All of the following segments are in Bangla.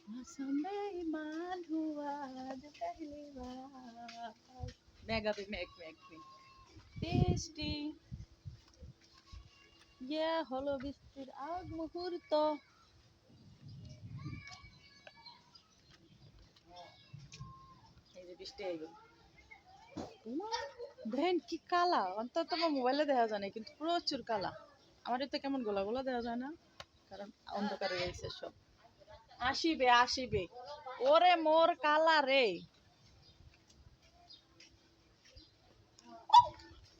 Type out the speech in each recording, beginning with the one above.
मौसम बेईमान हुआ जो पहली बार मेगा पे মেঘ টেস্টি ইয়া হলো বৃষ্টির আগ মুহূর্ত এই যে বৃষ্টি আইব দেখেন কি কালা অন্তত আমার মোবাইলে দেখা যায় না কিন্তু প্রচুর কালা আমার এতে কেমন গোলা গোলা দেখা যায় না কারণ অন্ধকারে রয়েছে সব আসিবে আসিবে ওরে মোর কালা রে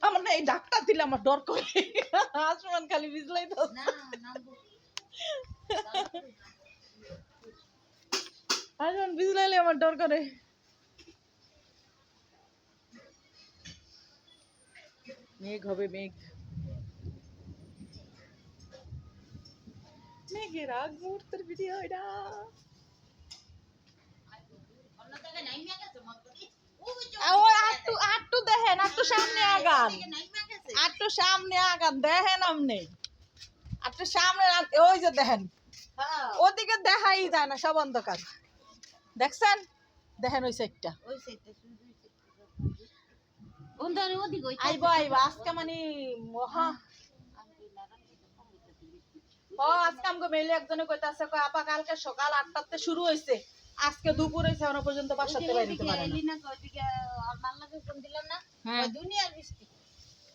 আমার না এই ডাক্তার দিলে আমার ডর করে আসমান খালি ভিজলাই তো আসমান ভিজলাইলে আমার ডর করে মেঘ হবে মেঘ মেঘের আগ মুহূর্তের ভিডিও এটা আটটু দেখেন আটটু সামনে আগান আটটু সামনে আগান দেখেন আপনি আটটু সামনে ওই যে দেখেন ওদিকে দেখাই যায় না সব অন্ধকার দেখছেন দেখেন ওই সাইডটা আইব আইব আজকে মানে মহা আজকে আমাকে মেইলে একজনে কইতাছে কয় আপা কালকে সকাল 8টাতে শুরু হইছে আজকে দুপুর হইছে এখনো পর্যন্ত বাসাতে বাইরে দিতে পারে না হ্যাঁ দুনিয়ার বৃষ্টি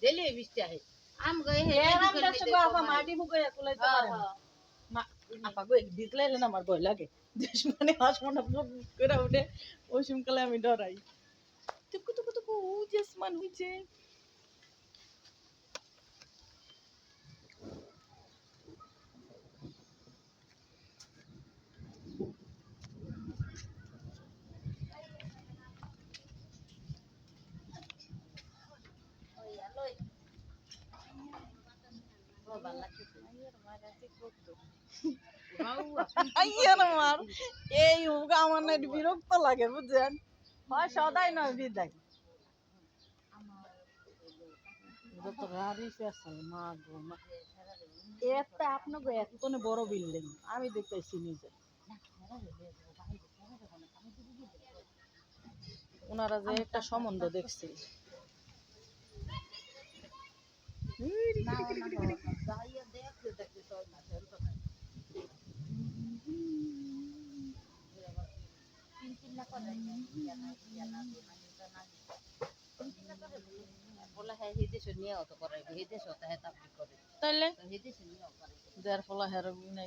ডেলি বৃষ্টি আহে আম গয়ে হে আম দেশে গো আপা মাটি মুগে কুলাইতে পারে না আপা গো দিতলাইলে না আমার ভয় লাগে দেশ মানে আসমানটা করে উঠে ওই সমকালে আমি ডরাই টুকু টুকু টুকু জেসমান হইছে এই আমার না বিরক্ত লাগে বুঝছেন হয় সদাই নয় বিদায় এটা আপনাকে এত বড় বিল্ডিং আমি দেখতেছি নিজে ওনারা যে একটা সম্বন্ধ দেখছি তাইলে যার ফলে হেরোইন